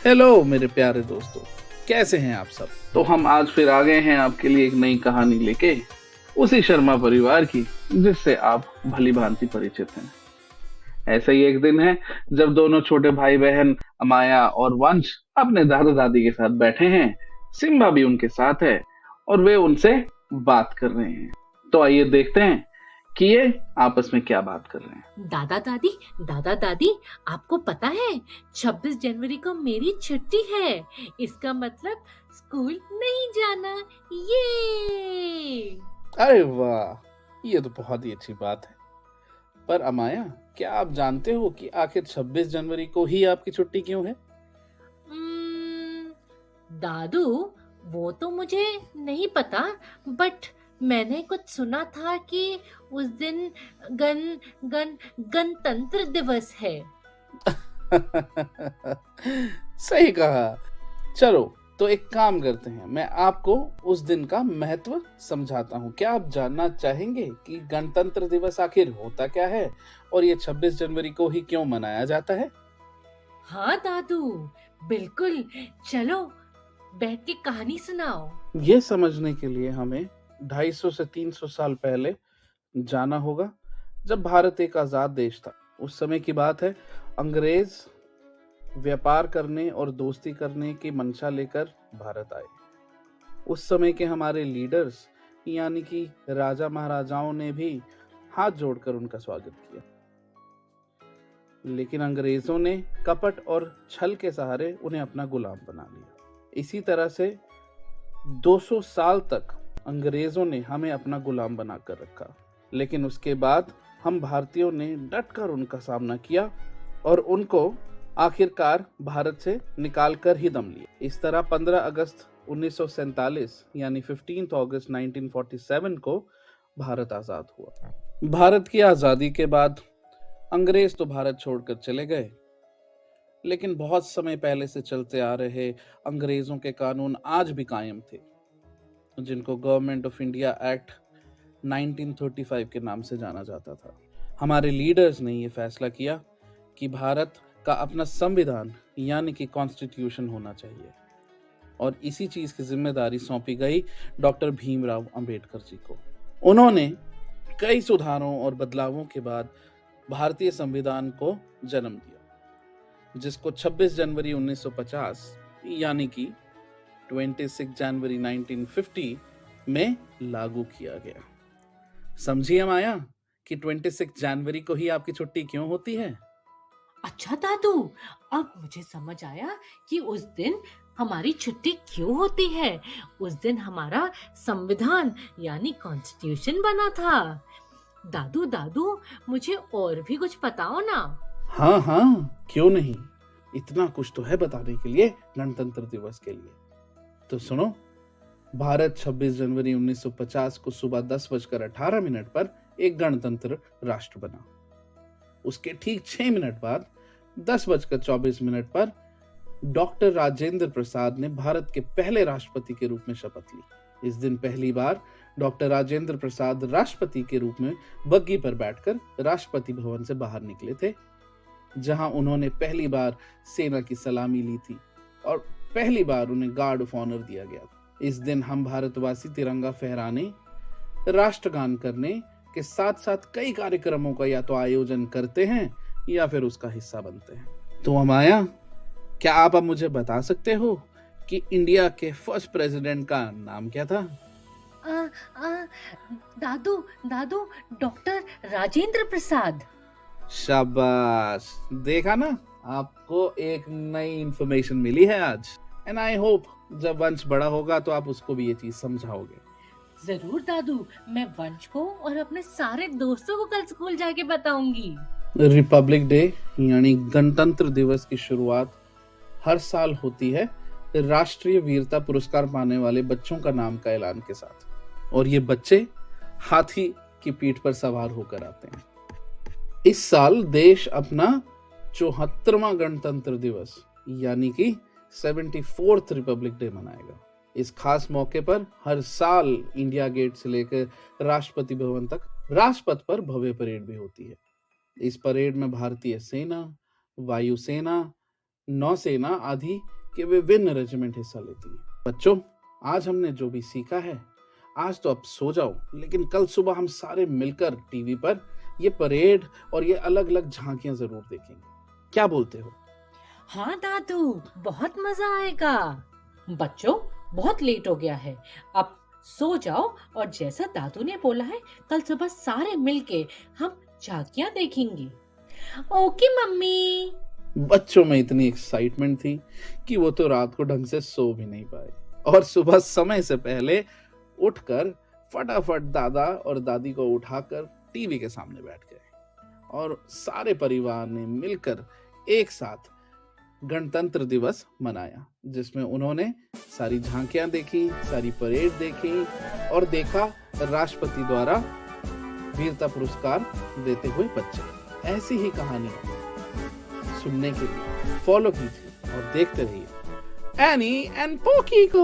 Hello मेरे प्यारे दोस्तों, कैसे हैं आप सब। तो हम आज फिर आ गए हैं आपके लिए एक नई कहानी लेके, उसी शर्मा परिवार की जिससे आप भली भांति परिचित हैं। ऐसा ही एक दिन है जब दोनों छोटे भाई बहन अमाया और वंश अपने दादा दादी के साथ बैठे हैं। सिम्बा भी उनके साथ है और वे उनसे बात कर रहे हैं। तो आइए देखते हैं कि ये आपस में क्या बात कर रहे हैं। दादा दादी, आपको पता है 26 जनवरी को मेरी छुट्टी है। इसका मतलब स्कूल नहीं जाना। ये अरे वाह, ये तो बहुत ही अच्छी बात है। पर अमाया, क्या आप जानते हो कि आखिर 26 जनवरी को ही आपकी छुट्टी क्यों है? दादू, वो तो मुझे नहीं पता, बट मैंने कुछ सुना था कि उस दिन गण गण गणतंत्र दिवस है। सही कहा। चलो, तो एक काम करते हैं, मैं आपको उस दिन का महत्व समझाता हूँ। क्या आप जानना चाहेंगे कि गणतंत्र दिवस आखिर होता क्या है और ये 26 जनवरी को ही क्यों मनाया जाता है? हाँ दादू, बिल्कुल। चलो बैठ के कहानी सुनाओ। ये समझने के लिए हमें 250 से 300 साल पहले जाना होगा, जब भारत एक आजाद देश था। उस समय की बात है। अंग्रेज व्यापार करने और दोस्ती करने की मंशा लेकर भारत आए। उस समय के हमारे लीडर्स यानी कि राजा महाराजाओं ने भी हाथ जोड़कर उनका स्वागत किया, लेकिन अंग्रेजों ने कपट और छल के सहारे उन्हें अपना गुलाम बना लिया। इसी तरह से 200 साल तक अंग्रेजों ने हमें अपना गुलाम बनाकर रखा, लेकिन उसके बाद हम भारतीयों ने डटकर उनका सामना किया और उनको आखिरकार भारत से निकाल कर ही दम लिया। इस तरह 15 अगस्त 1947 यानी 15 अगस्त 1947 को भारत आजाद हुआ। भारत की आजादी के बाद अंग्रेज तो भारत छोड़कर चले गए, लेकिन बहुत समय पहले से चलते आ रहे अंग्रेजों के कानून आज भी कायम थे, जिनको गवर्नमेंट ऑफ इंडिया एक्ट 1935 के नाम से जाना जाता था। हमारे लीडर्स ने यह फैसला किया कि भारत का अपना संविधान यानी कि कॉन्स्टिट्यूशन होना चाहिए, और इसी चीज की जिम्मेदारी सौंपी गई डॉक्टर भीमराव अंबेडकर जी को। उन्होंने कई सुधारों और बदलावों के बाद भारतीय संविधान को जन्म दिया, जिसको 26 जनवरी 1950 यानी कि 26 जनवरी 1950 में लागू किया गया। समझिए माया कि 26 जनवरी को ही आपकी छुट्टी क्यों होती है। अच्छा दादू, अब मुझे समझ आया कि उस दिन हमारी छुट्टी क्यों होती है। उस दिन हमारा संविधान यानी कॉन्स्टिट्यूशन बना था। दादू दादू, मुझे और भी कुछ बताओ ना। हाँ हाँ, क्यों नहीं। इतना कुछ तो है बताने के लिए गणतंत्र दिवस के लिए। तो सुनो, भारत 26 जनवरी 1950 को सुबह 10:18 पर एक गणतंत्र राष्ट्र बना। उसके ठीक 6 मिनट बाद 10:24 पर डॉक्टर राजेंद्र प्रसाद ने भारत के पहले राष्ट्रपति के रूप में शपथ ली। इस दिन पहली बार डॉक्टर राजेंद्र प्रसाद राष्ट्रपति के रूप में बग्गी पर बैठकर राष्ट्रपति भवन से बाहर निकले थे, जहां उन्होंने पहली बार सेना की सलामी ली थी और पहली बार उन्हें गार्ड ऑफ ऑनर दिया गया था। इस दिन हम भारतवासी तिरंगा फहराने, राष्ट्रगान करने के साथ साथ कई कार्यक्रमों का या तो आयोजन करते हैं या फिर उसका हिस्सा बनते हैं। तो अमाया, क्या आप अब मुझे बता सकते हो कि इंडिया के फर्स्ट प्रेसिडेंट का नाम क्या था? आ, आ, दादू दादू, डॉक्टर राजेंद्र प्रसाद। शाबाश, देखा ना, आपको एक नई इंफॉर्मेशन मिली है आज। एंड आई होप जब वंश बड़ा होगा तो आप उसको भी ये चीज समझाओगे। जरूर दादू, मैं वंश को और अपने सारे दोस्तों को कल स्कूल जाके बताऊंगी। रिपब्लिक डे यानी गणतंत्र दिवस की शुरुआत हर साल होती है राष्ट्रीय वीरता पुरस्कार पाने वाले बच्चों का नाम का ऐलान के साथ, और ये बच्चे हाथी की पीठ पर सवार होकर आते हैं। इस साल देश अपना 74वां गणतंत्र दिवस यानी कि 74th रिपब्लिक डे मनाएगा। इस खास मौके पर हर साल इंडिया गेट से लेकर राष्ट्रपति भवन तक राजपथ पर भव्य परेड भी होती है। इस परेड में भारतीय सेना, वायुसेना, नौसेना आदि के विभिन्न रेजिमेंट हिस्सा लेती हैं। बच्चों, आज हमने जो भी सीखा है, आज तो अब सो जाओ, लेकिन कल सुबह हम सारे मिलकर टीवी पर ये परेड और ये अलग अलग झांकियां जरूर देखेंगे। क्या बोलते हो? हाँ दादू, बहुत मजा आएगा। बच्चों, बहुत लेट हो गया है, अब सो जाओ और जैसा दादू ने बोला है कल सुबह सारे मिलके हम झांकियां देखेंगे। Okay mummy. बच्चों में इतनी एक्साइटमेंट थी कि वो तो रात को ढंग से सो भी नहीं पाए और सुबह समय से पहले उठकर फटाफट दादा और दादी को उठाकर टीवी के सामने बैठ गए और सारे परिवार ने मिलकर एक साथ गणतंत्र दिवस मनाया, जिसमें उन्होंने सारी झांकियां देखी, सारी परेड देखी और देखा राष्ट्रपति द्वारा वीरता पुरस्कार देते हुए बच्चे। ऐसी ही कहानी सुनने के लिए फॉलो कीजिए और देखते रहिए एनी एंड पोकी को।